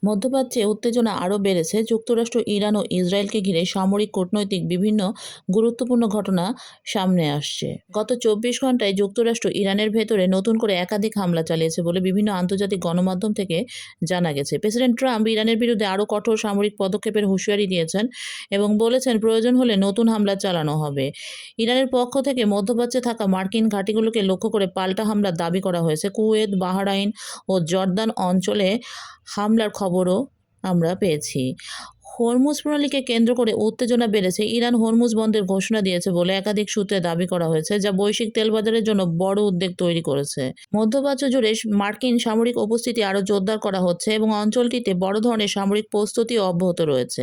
মধ্যপ্রাচ্যে উত্তেজনা আরও বেড়েছে। যুক্তরাষ্ট্র, ইরান ও ইসরায়েলকে ঘিরে সামরিক, কূটনৈতিক বিভিন্ন গুরুত্বপূর্ণ ঘটনা সামনে আসছে। গত ২৪ ঘণ্টায় যুক্তরাষ্ট্র ইরানের ভেতরে নতুন করে একাধিক হামলা চালিয়েছে বলে বিভিন্ন আন্তর্জাতিক গণমাধ্যম থেকে জানা গেছে। প্রেসিডেন্ট ট্রাম্প ইরানের বিরুদ্ধে আরও কঠোর সামরিক পদক্ষেপের হুঁশিয়ারি দিয়েছেন এবং বলেছেন প্রয়োজন হলে নতুন হামলা চালানো হবে। ইরানের পক্ষ থেকে মধ্যপ্রাচ্যে থাকা মার্কিন ঘাঁটিগুলোকে লক্ষ্য করে পাল্টা হামলার দাবি করা হয়েছে। কুয়েত, বাহরাইন ও জর্দান অঞ্চলে হামলার খবরও আমরা পেয়েছি। হরমুজ প্রণালীকে কেন্দ্র করে উত্তেজনা বেড়েছে। ইরান হরমুজ বন্ধের ঘোষণা দিয়েছে বলে একাধিক সূত্রে দাবি করা হয়েছে, যা বৈশ্বিক তেল বাজারের জন্য বড় উদ্বেগ তৈরি করেছে। মধ্যপ্রাচ্য জুড়ে মার্কিন সামরিক উপস্থিতি আরও জোরদার করা হচ্ছে এবং অঞ্চলটিতে বড় ধরনের সামরিক প্রস্তুতিও অব্যাহত রয়েছে।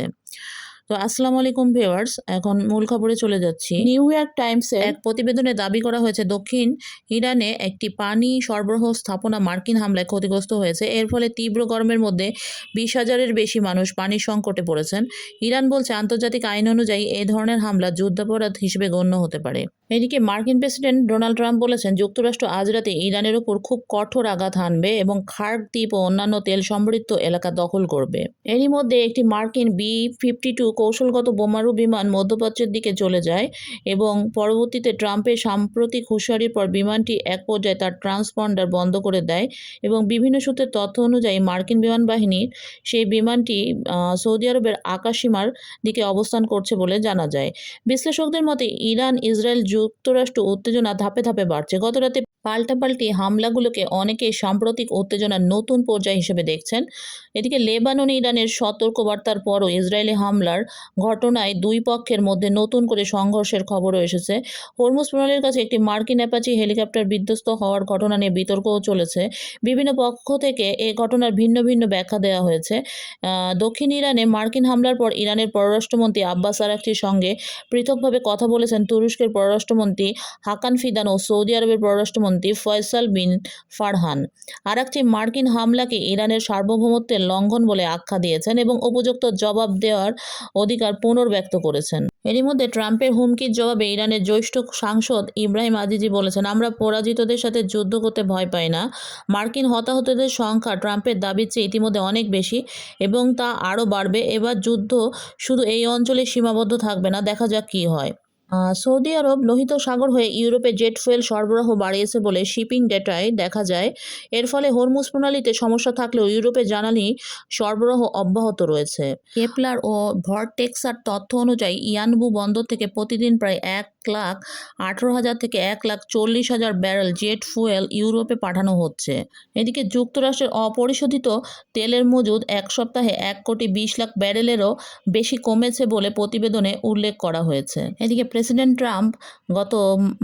তো আসসালামু আলাইকুম ভিউয়ার্স, এখন মূল খবরে চলে যাচ্ছি। নিউ ইয়র্ক টাইমসের এক প্রতিবেদনে দাবি করা হয়েছে দক্ষিণ ইরানে একটি পানি সরবরাহ স্থাপনা মার্কিন হামলায় ক্ষতিগ্রস্ত হয়েছে। এর ফলে তীব্র গরমের মধ্যে ২০,০০০-এর বেশি মানুষ পানির সংকটে পড়েছেন। ইরান বলছে আন্তর্জাতিক আইন অনুযায়ী এ ধরনের হামলা যুদ্ধাপরাধ হিসেবে গণ্য হতে পারে। এদিকে মার্কিন প্রেসিডেন্ট ডোনাল্ড ট্রাম্প বলেছেন যুক্তরাষ্ট্র আজ রাতে ইরানের ওপর খুব কঠোর আঘাত হানবে এবং খার্ক দ্বীপ ও অন্যান্য তেল সমৃদ্ধ এলাকা দখল করবে। এরই মধ্যে একটি মার্কিন B-52 কৌশলগত বোমারু বিমান মধ্যপ্রাচ্যের দিকে চলে যায় এবং পরবর্তীতে ট্রাম্পের সাম্প্রতিক হুঁশিয়ারির পর বিমানটি এক পর্যায়ে তার ট্রান্সপন্ডার বন্ধ করে দেয় এবং বিভিন্ন সূত্রের তথ্য অনুযায়ী মার্কিন বিমান বাহিনীর সেই বিমানটি সৌদি আরবের আকাশসীমার দিকে অবস্থান করছে বলে জানা যায়। বিশ্লেষকদের মতে ইরান, ইসরায়েল, যুক্তরাষ্ট্র উত্তেজনা ধাপে ধাপে বাড়ছে। গতরাতে পাল্টাপাল্টি হামলাগুলোকে অনেকেই সাম্প্রতিক উত্তেজনার নতুন পর্যায় হিসেবে দেখছেন। এদিকে লেবাননে ইরানের সতর্কবার্তার পরও ইসরায়েলি হামলার ঘটনায় দুই পক্ষের মধ্যে নতুন করে সংঘর্ষের খবরও এসেছে। হরমুজ প্রণালীর কাছে একটি মার্কিন অ্যাপাচি হেলিকপ্টার বিধ্বস্ত হওয়ার ঘটনা নিয়ে বিতর্কও চলেছে। বিভিন্ন পক্ষ থেকে এ ঘটনার ভিন্ন ভিন্ন ব্যাখ্যা দেওয়া হয়েছে। দক্ষিণ ইরানে মার্কিন হামলার পর ইরানের পররাষ্ট্রমন্ত্রী আব্বাস আরাগচির সঙ্গে পৃথকভাবে কথা বলেছেন তুরস্কের পররাষ্ট্রমন্ত্রী হাকান ফিদান ও সৌদি আরবের পররাষ্ট্রমন্ত্রী ফয়সাল বিন ফারহান। আরাগচি মার্কিন হামলাকে ইরানের সার্বভৌমত্বের লঙ্ঘন বলে আখ্যা দিয়েছেন এবং উপযুক্ত জবাব দেওয়ার অধিকার পুনর্ব্যক্ত করেছেন। এরই মধ্যে ট্রাম্পের হুমকির জবাবে ইরানের জ্যেষ্ঠ সাংসদ ইব্রাহিম আজিজি বলেছেন, আমরা পরাজিতদের সাথে যুদ্ধ করতে ভয় পাই না। মার্কিন হতাহতদের সংখ্যা ট্রাম্পের দাবির চেয়ে ইতিমধ্যে অনেক বেশি এবং তা আরও বাড়বে। এবার যুদ্ধ শুধু এই অঞ্চলে সীমাবদ্ধ থাকবে না, দেখা যাক কী হয়। সৌদি আরব লোহিত সাগর হয়ে ইউরোপে জেট ফুয়েল সরবরাহ বাড়িয়েছে বলে শিপিং ডেটায় দেখা যায়। এর ফলে হরমুজ প্রণালীতে সমস্যা থাকলেও ইউরোপে জ্বালানি সরবরাহ অব্যাহত রয়েছে। কেপলার ও ভরটেক্সার তথ্য অনুযায়ী ইয়ানবু বন্দর থেকে প্রতিদিন প্রায় ১,১৮,০০০ থেকে ১,৪০,০০০ ব্যারেল জেট ফুয়েল ইউরোপে পাঠানো হচ্ছে। এদিকে যুক্তরাষ্ট্রের অপরিশোধিত তেলের মজুদ এক সপ্তাহে ১,২০,০০,০০০ ব্যারেলেরও বেশি কমেছে বলে প্রতিবেদনে উল্লেখ করা হয়েছে। এদিকে প্রেসিডেন্ট ট্রাম্প গত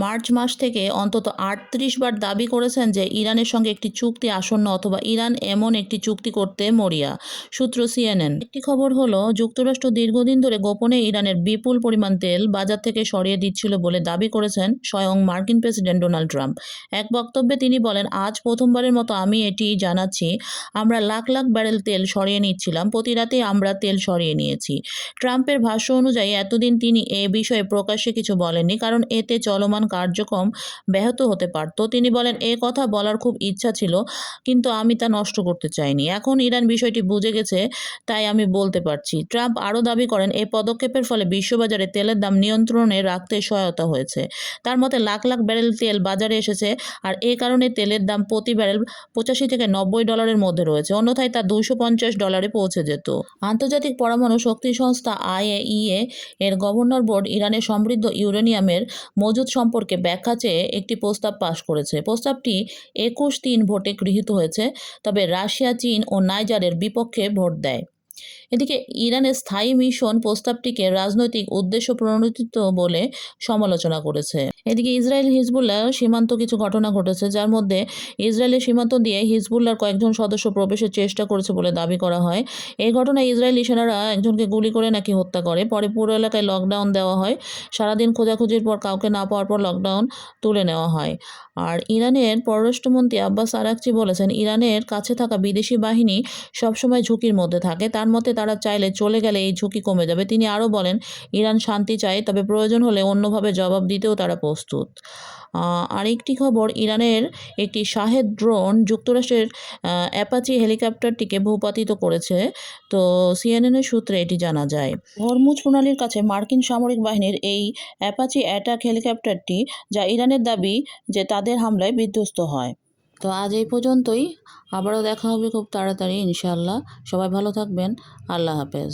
মার্চ মাস থেকে অন্তত ৩৮ বার দাবি করেছেন যে ইরানের সঙ্গে একটি চুক্তি আসন্ন অথবা ইরান এমন একটি চুক্তি করতে মরিয়া। সূত্র CNN। একটি খবর হলো যুক্তরাষ্ট্র দীর্ঘদিন ধরে গোপনে ইরানের বিপুল পরিমাণ তেল বাজার থেকে সরিয়ে দিচ্ছিল বলে দাবি করেছেন স্বয়ং মার্কিন প্রেসিডেন্ট ডোনাল্ড ট্রাম্প। এক বক্তব্যে তিনি বলেন, আজ প্রথমবারের মতো আমি এটি জানাচ্ছি, আমরা লাখ লাখ ব্যারেল তেল সরিয়ে নিচ্ছিলাম, প্রতি রাতেই আমরা তেল সরিয়ে নিয়েছি। ট্রাম্পের ভাষ্য অনুযায়ী এতদিন তিনি এ বিষয়ে প্রকাশ্যে কিছু বলেননি, কারণ এতে চলমান কার্যক্রম ব্যাহত হতে পারত। তিনি বলেন, এ কথা বলার খুব ইচ্ছা ছিল, কিন্তু আমি তা নষ্ট করতে চাইনি। এখন ইরান বিষয়টি বুঝে গেছে, তাই আমি বলতে পারছি। ট্রাম্প আরও দাবি করেন, এই পদক্ষেপের ফলে বিশ্ববাজারে তেলের দাম নিয়ন্ত্রণে রাখতে সহায়তা হয়েছে। তার মতে লাখ লাখ ব্যারেল তেল বাজারে এসেছে আর এ কারণে তেলের দাম প্রতি ব্যারেল $85 থেকে $90 মধ্যে রয়েছে, অন্যথায় তা $250 পৌঁছে যেত। আন্তর্জাতিক পরমাণু শক্তি সংস্থা IAEA এর গভর্নর বোর্ড ইরানের সমৃদ্ধ ইউরেনিয়ামের মজুদ সম্পর্কে ব্যাখ্যা চেয়ে একটি প্রস্তাব পাশ করেছে। প্রস্তাবটি ২১-৩ ভোটে গৃহীত হয়েছে, তবে রাশিয়া, চীন ও নাইজারের বিপক্ষে ভোট দেয়। এদিকে ইরানের স্থায়ী মিশন প্রস্তাবটিকে রাজনৈতিক উদ্দেশ্য প্রণোদিত বলে সমালোচনা করেছে। এদিকে ইসরায়েল হিজবুল্লাহ সীমান্ত কিছু ঘটনা ঘটেছে, যার মধ্যে ইসরায়েলের সীমান্ত দিয়ে হিজবুল্লাহর কয়েকজন সদস্য প্রবেশের চেষ্টা করেছে বলে দাবি করা হয়। এই ঘটনায় ইসরায়েলি সেনারা একজনকে গুলি করে নাকি হত্যা করে। পরে পুরো এলাকায় লকডাউন দেওয়া হয়। সারাদিন খোঁজাখুঁজির পর কাউকে না পাওয়ার পর লকডাউন তুলে নেওয়া হয়। আর ইরানের পররাষ্ট্রমন্ত্রী আব্বাস আরাগচি বলেছেন, ইরানের কাছে থাকা বিদেশি বাহিনী সবসময় ঝুঁকির মধ্যে থাকে। তার মতে তারা চাইলে চলে গেলে এই ঝুঁকি কমে যাবে। তিনি আরও বলেন, ইরান শান্তি চায়, তবে প্রয়োজন হলে অন্যভাবে জবাব দিতেও তারা প্রস্তুত। আরেকটি খবর, ইরানের একটি শাহেদ ড্রোন যুক্তরাষ্ট্রের অ্যাপাচি হেলিকপ্টারটিকে ভূপাতিত করেছে। তো সিএনএনের সূত্রে এটি জানা যায়। হরমুজ প্রণালীর কাছে মার্কিন সামরিক বাহিনীর এই অ্যাপাচি অ্যাটাক হেলিকপ্টারটি, যা ইরানের দাবি যে তাদের হামলায় বিধ্বস্ত হয়। তো আজ এই পর্যন্তই, আবারও দেখা হবে খুব তাড়াতাড়ি ইনশাআল্লাহ। সবাই ভালো থাকবেন। আল্লাহ হাফেজ।